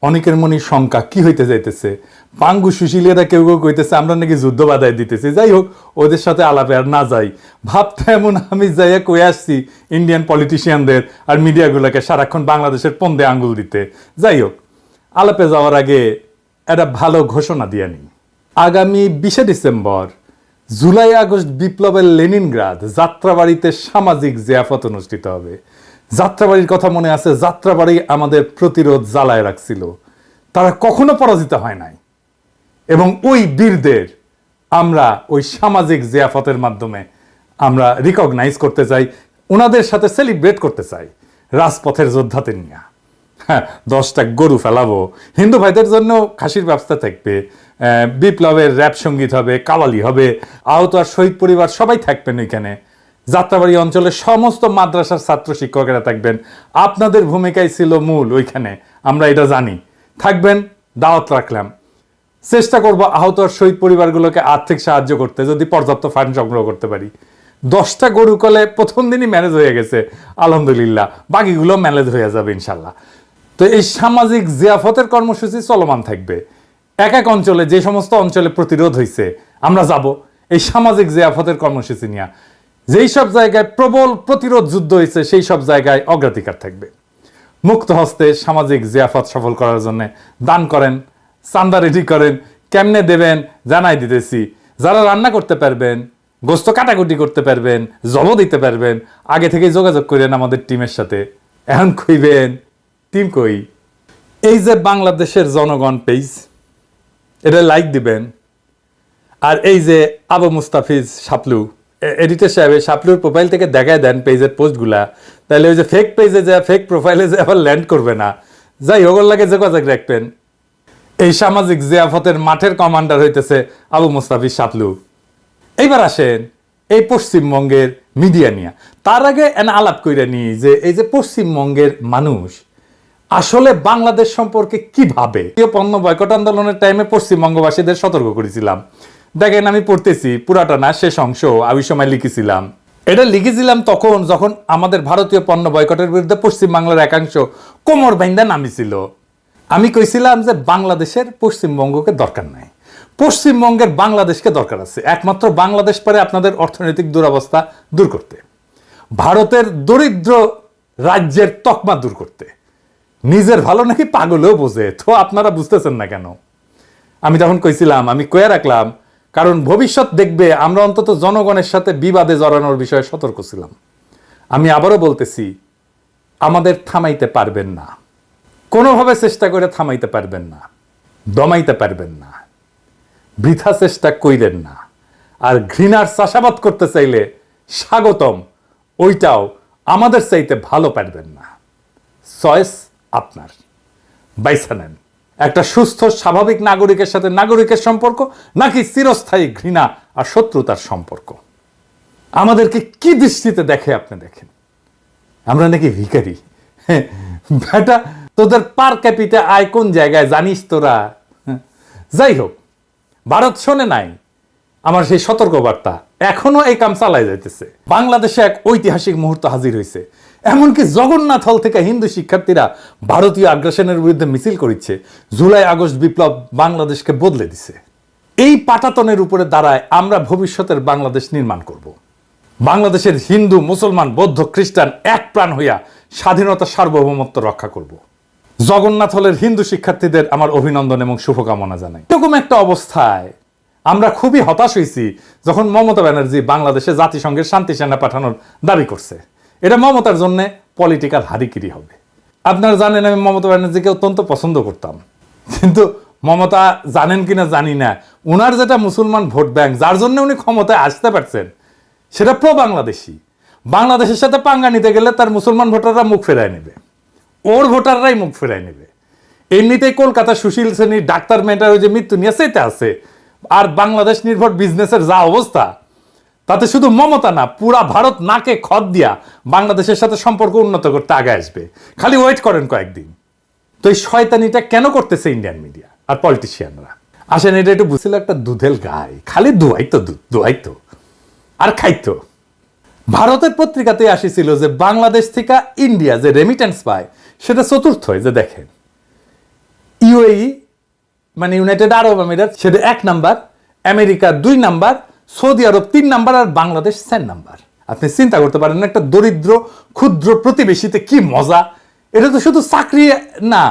অনেকের মনে শঙ্কা কি হইতে যাইতেছে, পাঙ্গু সুশীলেরা কেউ কেউ কইতেছে আমরা নাকি যুদ্ধ বাধাই দিতেছি। যাই হোক, ওদের সাথে আলাপে আর না যাই। ভাবতে এমন আমি যাইয়া কয়ে আসছি ইন্ডিয়ান পলিটিশিয়ানদের আর মিডিয়াগুলোকে সারাক্ষণ বাংলাদেশের পন্দে আঙ্গুল দিতে। যাই হোক, আলাপে যাওয়ার আগে একটা ভালো ঘোষণা দিয়ে নিই। আগামী 20শে ডিসেম্বর জুলাই আগস্ট বিপ্লবের লেনিনগ্রাদ যাত্রাবাড়িতে সামাজিক জিয়াফত অনুষ্ঠিত হবে। যাত্রাবাড়ির কথা মনে আছে? যাত্রাবাড়ি আমাদের প্রতিরোধ জ্বালায় রাখছিল, তারা কখনো পরাজিত হয় নাই। এবং ওই বীরদের আমরা ওই সামাজিক জিয়াফতের মাধ্যমে আমরা রিকগনাইজ করতে চাই, ওনাদের সাথে সেলিব্রেট করতে চাই রাজপথের যোদ্ধাদের নিয়ে। হ্যাঁ, 10টা গরু ফেলাবো, হিন্দু ভাইদের জন্য খাসির ব্যবস্থা থাকবে, বিপ্লবের র্যাপ সঙ্গীত হবে, কাওয়ালি হবে, আহত আর শহীদ পরিবার সবাই থাকবেন ওইখানে। যাত্রাবাড়ি অঞ্চলের সমস্ত মাদ্রাসার ছাত্র শিক্ষকেরা থাকবেন। আপনাদের ভূমিকাই ছিল মূল ওইখানে, আমরা এটা জানি। থাকবেন, দাওয়াত রাখলাম। চেষ্টা করব আহত আর শহীদ পরিবারগুলোকে আর্থিক সাহায্য করতে, যদি পর্যাপ্ত ফান্ড সংগ্রহ করতে পারি। 10টা গরু কলে প্রথম দিনই ম্যানেজ হয়ে গেছে আলহামদুলিল্লাহ, বাকিগুলো ম্যানেজ হয়ে যাবে ইনশাল্লাহ। তো এই সামাজিক জিয়াফতের কর্মসূচি চলমান থাকবে। এক এক অঞ্চলে, যে সমস্ত অঞ্চলে প্রতিরোধ হয়েছে আমরা যাব এই সামাজিক জিয়াফতের কর্মসূচি নিয়ে। যেই সব জায়গায় প্রবল প্রতিরোধ যুদ্ধ হয়েছে সেই সব জায়গায় অগ্রাধিকার থাকবে। মুক্ত হস্তে সামাজিক জিয়াফত সফল করার জন্য দান করেন, চান্দা রেডি করেন। কেমনে দেবেন জানাই দিতেছি। যারা রান্না করতে পারবেন, গোস্ত কাটাকুটি করতে পারবেন, জব দিতে পারবেন, আগে থেকে যোগাযোগ করেন আমাদের টিমের সাথে। এখন কইবেন টিম কই? এই যে বাংলাদেশের জনগণ পেজ, এটা লাইক দিবেন। আর এই যে আবু মুস্তাফিজ শাপলু এডিটর সাহেব, শাপলুর প্রোফাইল থেকে দেখায় দেন পেজের পোস্টগুলা, তাহলে ওই যে ফেক পেজে যা ফেক প্রোফাইলে যে আবার ল্যান্ড করবে না। যাই হোক, লাগে যোগাযোগ রাখবেন। এই সামাজিক জিয়াফতের মাঠের কমান্ডার হইতেছে আবু মুস্তাফিজ শাপলু। এইবার আসেন এই পশ্চিমবঙ্গের মিডিয়া নিয়ে। তার আগে আলাপ কইরা নিই যে এই যে পশ্চিমবঙ্গের মানুষ আসলে বাংলাদেশ সম্পর্কে কি ভাবে। পণ্য বয়কট আন্দোলনের টাইমে পশ্চিমবঙ্গবাসীদের সতর্ক করেছিলাম। দেখেন, আমি পড়তেছি পুরাটা না, শেষ অংশ ওই সময় লিখেছিলাম। এটা লিখেছিলাম তখন যখন আমাদের ভারতীয় পণ্য বয়কটের বিরুদ্ধে পশ্চিমবাংলার একাংশ কোমর বাইন্দা নামিছিল। আমি কইছিলাম যে বাংলাদেশের পশ্চিমবঙ্গকে দরকার নাই, পশ্চিমবঙ্গের বাংলাদেশকে দরকার আছে। একমাত্র বাংলাদেশ পারে আপনাদের অর্থনৈতিক দুরবস্থা দূর করতে, ভারতের দরিদ্র রাজ্যের তকমা দূর করতে। নিজের ভালো নাকি পাগলেও বোঝে, তো আপনারা বুঝতেছেন না কেন? আমি তখন কইছিলাম, আমি কয়ে রাখলাম, কারণ ভবিষ্যৎ দেখবে আমরা অন্তত জনগণের সাথে বিবাদে জড়ানোর বিষয়ে সতর্ক ছিলাম। আমি আবারও বলতেছি, আমাদের থামাইতে পারবেন না, কোনোভাবে চেষ্টা করে থামাইতে পারবেন না, দমাইতে পারবেন না, বৃথা চেষ্টা কইরেন না। আর ঘৃণার চাষাবাদ করতে চাইলে স্বাগতম, ওইটাও আমাদের চাইতে ভালো পারবেন না। চয়েস আপনার, বাইছা নেন। একটা সুস্থ স্বাভাবিক নাগরিকের সাথে নাগরিকের সম্পর্ক, নাকি চিরস্থায়ী ঘৃণা আর শত্রুতার সম্পর্ক? আমাদেরকে কি দৃষ্টিতে দেখে আপনি দেখেন? আমরা নাকি ভিখারি? বেটা, তোদের পার ক্যাপিটা আয় কোন জায়গায় জানিস তোরা? যাই হোক, ভারত শোনে নাই আমার সেই সতর্কবার্তা, এখনো এই কাম চালাই যাইতেছে। বাংলাদেশে এক ঐতিহাসিক মুহূর্ত হাজির হয়েছে। এমনকি জগন্নাথ হল থেকে হিন্দু শিক্ষার্থীরা ভারতীয় আগ্রাসনের বিরুদ্ধে মিছিল করেছে। জুলাই আগস্ট বিপ্লব বাংলাদেশকে বদলে দিছে। এই পাটাতনের উপরে দাঁড়ায় আমরা ভবিষ্যতের বাংলাদেশ নির্মাণ করব। বাংলাদেশের হিন্দু, মুসলমান, বৌদ্ধ, খ্রিস্টান এক প্রাণ হইয়া স্বাধীনতা সার্বভৌমত্ব রক্ষা করব। জগন্নাথ হলের হিন্দু শিক্ষার্থীদের আমার অভিনন্দন এবং শুভকামনা জানাই। এরকম একটা অবস্থায় আমরা খুবই হতাশ হয়েছি যখন মমতা ব্যানার্জি বাংলাদেশে জাতিসংঘের শান্তি সেনা পাঠানোর দাবি করছে। এটা মমতার জন্য পলিটিক্যাল হারিকিরি হবে। আপনারা জানেন আমি মমতা ব্যানার্জিকে অত্যন্ত পছন্দ করতাম, কিন্তু মমতা জানেন কিনা জানি না, উনার যেটা মুসলমান ভোট ব্যাংক, যার জন্য উনি ক্ষমতায় আসতে পারছেন, সেটা প্রো বাংলাদেশি। বাংলাদেশের সাথে পাঙ্গা নিতে গেলে তার মুসলমান ভোটাররা মুখ ফেরায় নেবে, ওর ভোটাররাই মুখ ফেরায় নেবে। এমনিতেই কলকাতা সুশীল শ্রেণীর ডাক্তার মেয়েটার ওই যে মৃত্যু নিয়ে সেটা আছে। আর বাংলাদেশ নির্ভর বিজনেসের যা অবস্থা, তাতে শুধু মমতা না, পুরা ভারত নাকে খত দিয়া বাংলাদেশের সাথে সম্পর্ক উন্নত করতে আগে আসবে। খালি ওয়েট করেন কয়েকদিন। তো এই শয়তানিটা কেন করতেছে ইন্ডিয়ান মিডিয়া আর পলিটিশিয়ানরা? আসেন, এটা একটু বুঝছিল একটা দুধেল গাই, খালি দুয়াইতো দুধ, দুয়াইতো আর খাইতো। ভারতের পত্রিকাতে আসিছিল যে বাংলাদেশ থেকে ইন্ডিয়া যে রেমিটেন্স পায় সেটা চতুর্থ। যে দেখেন, ইউএই মানে ইউনাইটেড আরব আমিরাত সেটা 1 নাম্বার, আমেরিকা 2 নাম্বার, সৌদি আরব 3 নাম্বার, আর বাংলাদেশ 4 নাম্বার। আপনি চিন্তা করতে পারেন একটা দরিদ্র ক্ষুদ্র প্রতিবেশীতে কি মজা। এটা তো শুধু চাকরি না,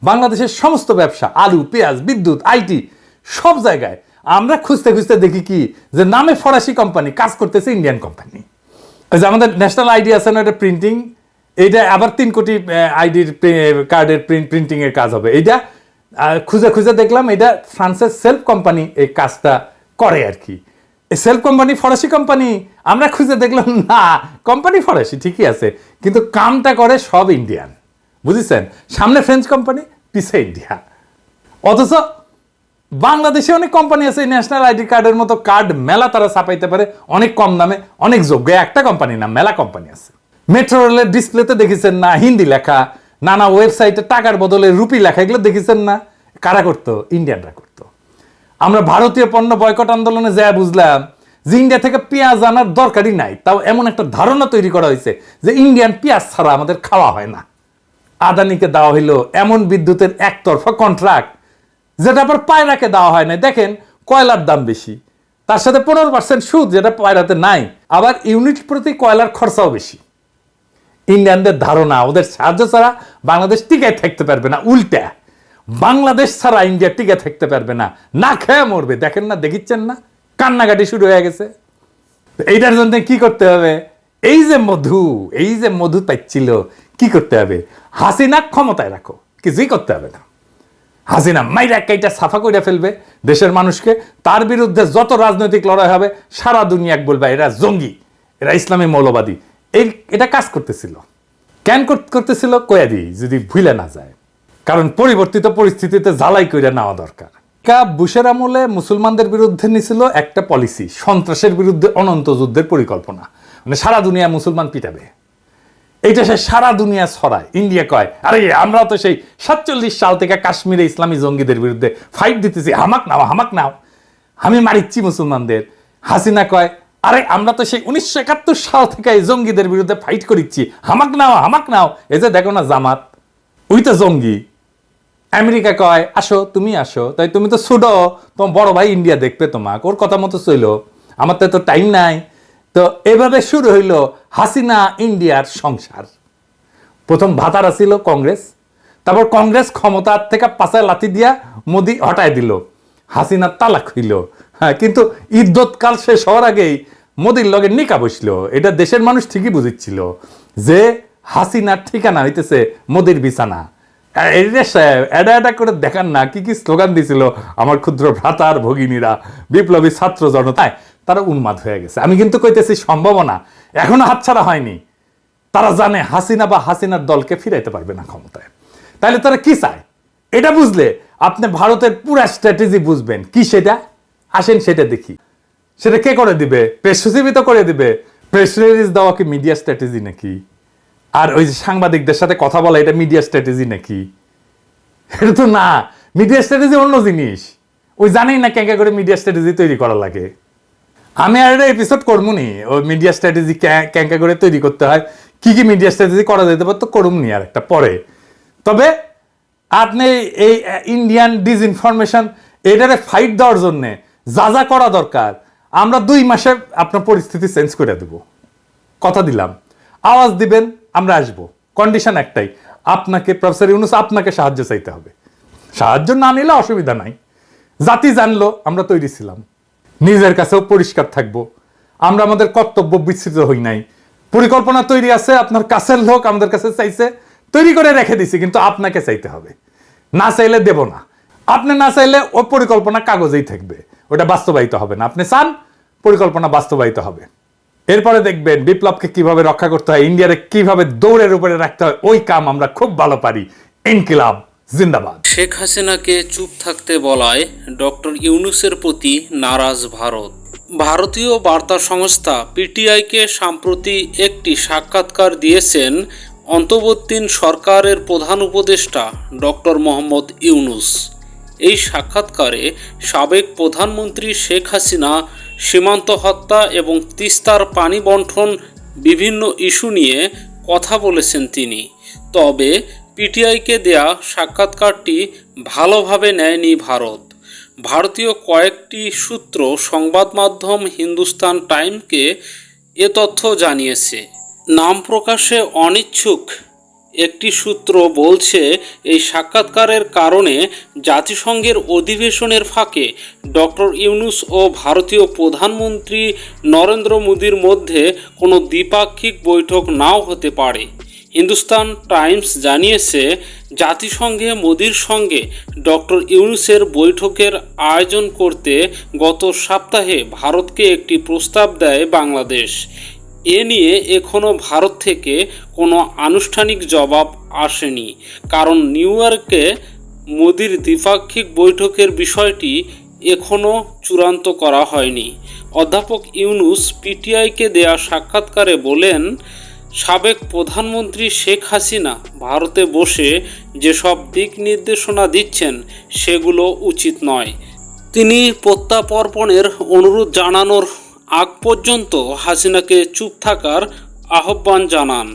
বাংলাদেশের সমস্ত ব্যবসা, আলু, পেঁয়াজ, বিদ্যুৎ, আইটি, সব জায়গায় আমরা খুঁজতে খুঁজতে দেখি কি যে নামে ফরাসি কোম্পানি, কাজ করতেছে ইন্ডিয়ান কোম্পানি। ওই যে আমাদের ন্যাশনাল আইডি আছে না, এটা প্রিন্টিং, এইটা আবার 3 কোটি আইডির কার্ডের প্রিন্টিং এর কাজ হবে। এইটা খুঁজে খুঁজে দেখলাম এটা ফ্রান্সের সেলফ কোম্পানি এই কাজটা করে আর কি। সেলফ কোম্পানি ফরাসি কোম্পানি, আমরা খুঁজে দেখলাম না, কোম্পানি ফরাসি ঠিকই আছে কিন্তু কামটা করে সব ইন্ডিয়ান, বুঝেছেন? সামনে ফ্রেঞ্চ কোম্পানি, পিছে ইন্ডিয়া। অথচ বাংলাদেশে অনেক কোম্পানি আছে ন্যাশনাল আইডি কার্ডের মতো কার্ড মেলা তারা ছাপাইতে পারে অনেক কম দামে, অনেক যোগ্য। একটা কোম্পানি না, মেলা কোম্পানি আছে। মেট্রো রেলের ডিসপ্লেতে দেখেছেন না হিন্দি লেখা, নানা ওয়েবসাইটে টাকার বদলে রুপি লেখা, এগুলো দেখেছেন না? কারা করতো? ইন্ডিয়ানরা করতো। আমরা ভারতীয় পণ্য বয়কট আন্দোলনে যা বুঝলাম যে ইন্ডিয়া থেকে পেঁয়াজ আনার দরকারই নাই, তাও এমন একটা ধারণা তৈরি করা হয়েছে যে ইন্ডিয়ান পেঁয়াজ ছাড়া আমাদের খাওয়া হয় না। আদানিকে দেওয়া হইলো এমন বিদ্যুতের একতরফা কন্ট্রাক্ট যেটা আবার পায়রাকে দেওয়া হয় না। দেখেন কয়লার দাম বেশি, তার সাথে 15% সুদ যেটা পায়রাতে নাই, আবার ইউনিট প্রতি কয়লার খরচাও বেশি। ইন্ডিয়ানদের ধারণা ওদের সাহায্য ছাড়া বাংলাদেশ টিকে থাকতে পারবে না, উল্টা বাংলাদেশ ছাড়া ইন্ডিয়া টিকে থাকতে পারবে না, না খেয়ে মরবে। দেখেন না, দেখিচ্ছেন না, কান্নাকাটি শুরু হয়ে গেছে। এইটার জন্য কি করতে হবে? এই যে মধু পাইছিল, কি করতে হবে? হাসিনা ক্ষমতায় রাখো, কিছুই করতে হবে না। হাসিনা মাইরা কাইটা সাফা করে ফেলবে দেশের মানুষকে, তার বিরুদ্ধে যত রাজনৈতিক লড়াই হবে সারা দুনিয়া বলবে এরা জঙ্গি, এরা ইসলামী মৌলবাদী। এটা কাজ করতেছিল। কেন করতেছিল কয়া দিই যদি ভুলে না যায়, কারণ পরিবর্তিত পরিস্থিতিতে জ্বালাই করে নেওয়া দরকার। বুশের আমলে মুসলমানদের বিরুদ্ধে নিছিল একটা পলিসি, সন্ত্রাসের বিরুদ্ধে অনন্ত যুদ্ধের পরিকল্পনা, মানে সারা দুনিয়া মুসলমান পিটাবে। এইটা সে সারা দুনিয়া ছড়ায়। ইন্ডিয়া কয় আরে আমরা তো সেই 47 সাল থেকে কাশ্মীরে ইসলামী জঙ্গিদের বিরুদ্ধে ফাইট দিতেছি, হামাক নাও, আমি মারিচ্ছি মুসলমানদের। হাসিনা কয় আরে আমরা তো সেই 1971 সাল থেকে এই জঙ্গিদের বিরুদ্ধে ফাইট করিচ্ছি, হামাক নাও। এই যে দেখো না জামাত, ওই তো জঙ্গি। আমেরিকা কয় আসো, তুমি আসো, তাই তুমি তো ছুডো, তোমার বড় ভাই ইন্ডিয়া দেখবে তোমাকে, ওর কথা মতো চইলো, আমার তো এত টাইম নাই। তো এভাবে শুরু হইল হাসিনা ইন্ডিয়ার সংসার। প্রথম ভাতারা ছিল কংগ্রেস, তারপর কংগ্রেস ক্ষমতার থেকে পাশে লাথি দিয়া মোদি হটায় দিল, হাসিনা তালাক হইল। হ্যাঁ, কিন্তু ইদ্যৎকাল শেষ হওয়ার আগেই মোদির লগে নিকা বসলো। এটা দেশের মানুষ ঠিকই বুঝিচ্ছিল যে হাসিনার ঠিকানা হইতেছে মোদির বিছানা। এটা করে দেখান না কি কি স্লোগান দিছিল আমার ক্ষুদ্র ভ্রাতার ভগিনীরা, বিপ্লবী ছাত্র জনতায়, তারা উন্মাদ হয়ে গেছে। আমি কিন্তু কইতেছি সম্ভাবনা এখনো হাতছাড়া হয়নি। তারা জানে হাসিনা বা হাসিনার দলকে ফিরাইতে পারবে না ক্ষমতায়। তাহলে তারা কি চায় এটা বুঝলে আপনি ভারতের পুরো স্ট্র্যাটেজি বুঝবেন। কি সেটা? আসেন সেটা দেখি। সেটা কে করে দিবে? প্রেস সচিবই করে দিবে। প্রেস রিলিজ দেওয়া কি মিডিয়া স্ট্র্যাটেজি নাকি? আর ওই যে সাংবাদিকদের সাথে কথা বলা এটা মিডিয়া স্ট্র্যাটেজি নাকি? এটা তো না, মিডিয়া স্ট্র্যাটেজি অন্য জিনিস। ওই জানেই না ক্যাঙ্কা করে মিডিয়া স্ট্র্যাটেজি তৈরি করা লাগে। আমি আর একটা এপিসোড করবনি ওই মিডিয়া স্ট্র্যাটেজি ক্যাঙ্কা করে তৈরি করতে হয়, কি কি মিডিয়া স্ট্র্যাটেজি করা যেতে পারতো করবনি আর একটা পরে। তবে আপনি এই ইন্ডিয়ান ডিসইনফরমেশন এটারে ফাইট দেওয়ার জন্য যা যা করা দরকার আমরা 2 মাসে আপনার পরিস্থিতি চেঞ্জ করে দেব, কথা দিলাম। আওয়াজ দিবেন, আমরা আসবো। কন্ডিশন একটাই, আপনাকে প্রফেসর ইউনূস আপনাকে সাহায্য চাইতে হবে। সাহায্য না নিলে অসুবিধা নাই, জাতি জানলো আমরা তৈরি ছিলাম। নিজের কাছেও পরিষ্কার থাকবো, আমরা আমাদের কর্তব্য বিস্তৃত হই নাই। পরিকল্পনা তৈরি আছে, আপনার কাছের লোক আমাদের কাছে চাইছে, তৈরি করে রেখে দিছি, কিন্তু আপনাকে চাইতে হবে। না চাইলে দেব না। আপনি না চাইলে ওই পরিকল্পনা কাগজেই থাকবে, ওটা বাস্তবায়িত হবে না। আপনি চান, পরিকল্পনা বাস্তবায়িত হবে। এরপরে দেখবেন বিপ্লবকে কিভাবে রক্ষা করতে হয়, ইন্ডিয়ারে কিভাবে দৌড়ের উপরে রাখতে হয়, ওই কাম আমরা খুব ভালো পারি। ইনকিলাব জিন্দাবাদ। শেখ হাসিনাকে চুপ থাকতে বলায় ডক্টর ইউনূসের প্রতি নারাজ ভারত। ভারতীয় বার্তা সংস্থা পিটিআইকে সম্প্রতি একটি সাক্ষাৎকার দিয়েছেন অন্তর্বর্তীন সরকারের প্রধান উপদেষ্টা ডক্টর মোহাম্মদ ইউনূস। এই সাক্ষাৎকারে সাবেক প্রধানমন্ত্রী শেখ হাসিনা সীমান্ত হত্যা এবং তিস্তার পানি বণ্টন বিভিন্ন ইস্যু নিয়ে কথা বলেছেন তিনি। তবে পিটিআইকে দেয়া সাক্ষাৎকারটি ভালোভাবে নেয়নি ভারত। ভারতীয় কয়েকটি সূত্র সংবাদ মাধ্যম হিন্দুস্তান টাইমকে এ তথ্য জানিয়েছে। নাম প্রকাশে অনিচ্ছুক একটি সূত্র বলছে, এই সাক্ষাৎকারের কারণে জাতিসংঘের অধিবেশনের ফাঁকে ডক্টর ইউনূস ও ভারতীয় প্রধানমন্ত্রী নরেন্দ্র মোদীর মধ্যে কোনো দ্বিপাক্ষিক বৈঠক নাও হতে পারে। হিন্দুস্তান টাইমস জানিয়েছে, জাতিসংঘে মোদীর সঙ্গে ডক্টর ইউনূসের বৈঠকের আয়োজন করতে গত সপ্তাহে ভারতকে একটি প্রস্তাব দেয় বাংলাদেশ। এ নিয়ে এখনও ভারত থেকে কোনো আনুষ্ঠানিক জবাব আসেনি, কারণ নিউ ইয়র্কে মোদির দ্বিপাক্ষিক বৈঠকের বিষয়টি এখনও চূড়ান্ত করা হয়নি। অধ্যাপক ইউনূস পিটিআইকে দেয়া সাক্ষাৎকারে বলেন, সাবেক প্রধানমন্ত্রী শেখ হাসিনা ভারতে বসে যেসব দিক নির্দেশনা দিচ্ছেন সেগুলো উচিত নয়। তিনি প্রত্যাপর্পণের অনুরোধ জানানোর আগ পর্যন্ত হাসিনাকে চুপ থাকার আহ্বান জানান।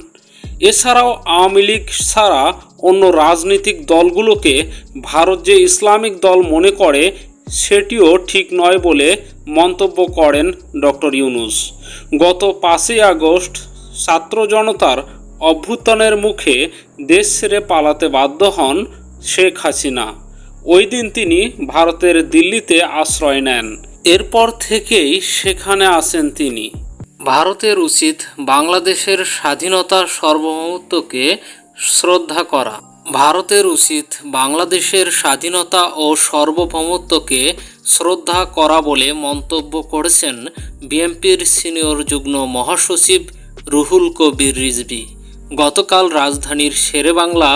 এছাড়াও আওয়ামী লীগ ছাড়া অন্য রাজনৈতিক দলগুলোকে ভারত যে ইসলামিক দল মনে করে সেটিও ঠিক নয় বলে মন্তব্য করেন ডক্টর ইউনূস। গত 5ই আগস্ট ছাত্র জনতার অভ্যুত্থানের মুখে দেশ ছেড়ে পালাতে বাধ্য হন শেখ হাসিনা। ওই দিন তিনি ভারতের দিল্লিতে আশ্রয় নেন। এরপর থেকেই সেখানে আছেন তিনি। ভারতের উচিত বাংলাদেশের স্বাধীনতা সার্বভৌমত্বকে শ্রদ্ধা করা। ভারতের উচিত বাংলাদেশের স্বাধীনতা ও সার্বভৌমত্বকে শ্রদ্ধা করা বলে মন্তব্য করেছেন বিএনপির সিনিয়র যুগ্ম মহাসচিব রুহুল কবির রিজভী। গতকাল রাজধানীর শেরেবাংলা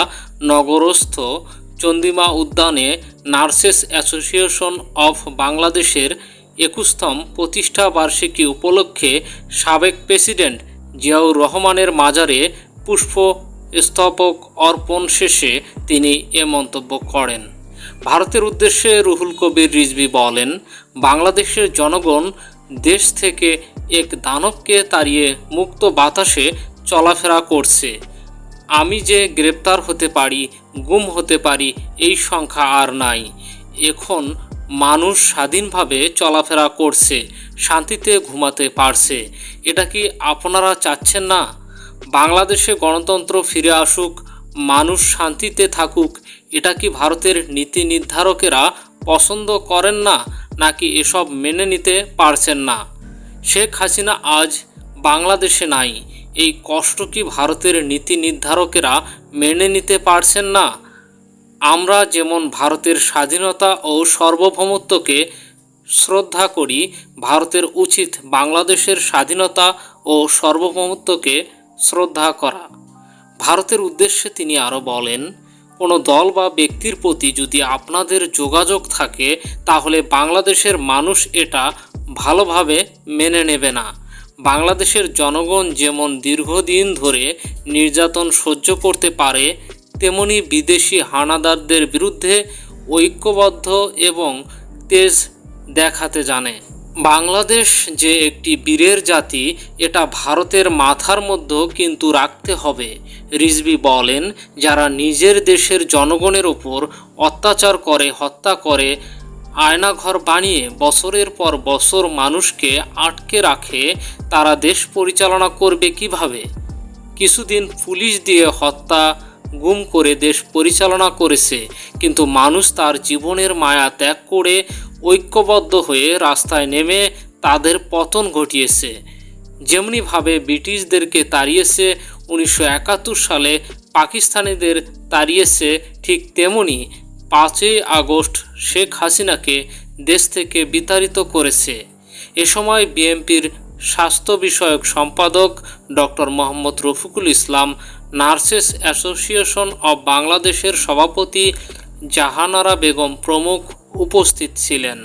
নগরস্থ চন্দিমা উদ্যানে নার্সেস অ্যাসোসিয়েশন অফ বাংলাদেশের 21তম প্রতিষ্ঠা বার্ষিকী উপলক্ষে সাবেক প্রেসিডেন্ট জিয়াউর রহমানের মাজারে পুষ্পস্তবক অর্পণ শেষে তিনি এ মন্তব্য করেন। ভারতের উদ্দেশ্যে রুহুল কবির রিজভী বলেন, বাংলাদেশের জনগণ দেশ থেকে এক দানবকে তাড়িয়ে মুক্ত বাতাসে চলাফেরা করছে। আমি যে গ্রেপ্তার হতে পারি, গুম হতে পারি, এই সংখ্যা আর নাই। এখন মানুষ স্বাধীনভাবে চলাফেরা করছে, শান্তিতে ঘুমাতে পারছে। এটা কি আপনারা চাচ্ছেন না? বাংলাদেশে গণতন্ত্র ফিরে আসুক, মানুষ শান্তিতে থাকুক। এটা কি ভারতের নীতি নির্ধারকেরা পছন্দ করেন না, নাকি এসব মেনে নিতে পারছেন না? শেখ হাসিনা আজ বাংলাদেশে নাই, এই কষ্ট কি ভারতের নীতি নির্ধারকেরা মেনে নিতে পারছেন না? আমরা যেমন ভারতের স্বাধীনতা ও সার্বভৌমত্বকে শ্রদ্ধা করি, ভারতের উচিত বাংলাদেশের স্বাধীনতা ও সার্বভৌমত্বকে শ্রদ্ধা করা। ভারতের উদ্দেশ্যে তিনি আরও বলেন, কোনো দল বা ব্যক্তির প্রতি যদি আপনাদের যোগাযোগ থাকে তাহলে বাংলাদেশের মানুষ এটা ভালোভাবে মেনে নেবে না। বাংলাদেশের জনগণ যেমন দীর্ঘদিন ধরে নির্যাতন সহ্য করতে পারে, তেমনি বিদেশি হানাদারদের বিরুদ্ধে ঐক্যবদ্ধ এবং তেজ দেখাতে জানে। বাংলাদেশ যে একটি বীরের জাতি, এটা ভারতের মাথার মধ্যে কিন্তু রাখতে হবে। রিজভী বলেন, যারা নিজের দেশের জনগণের ওপর অত্যাচার করে, হত্যা করে, আয়নাঘর বানিয়ে বছরের পর বছর মানুষকে আটকে রাখে, তারা দেশ পরিচালনা করবে কিভাবে? কিছুদিন পুলিশ দিয়ে হত্যা, গুম করে দেশ পরিচালনা করেছে, কিন্তু মানুষ তার জীবনের মায়া ত্যাগ করে ঐক্যবদ্ধ হয়ে রাস্তায় নেমে তাদের পতন ঘটিয়েছে। যেমনিভাবে ব্রিটিশদেরকে তাড়িয়েছে 1971 সালে, পাকিস্তানিদের তাড়িয়েছে, ঠিক তেমনি 5ই আগস্ট শেখ হাসিনাকে দেশ থেকে বিতাড়িত করেছে। এ সময় বিএনপির স্বাস্থ্য বিষয়ক সম্পাদক doctor Mohammad Rafiqul Islam, nurses association of বাংলাদেশের সভাপতি জাহানারা বেগম প্রমুখ উপস্থিত ছিলেন।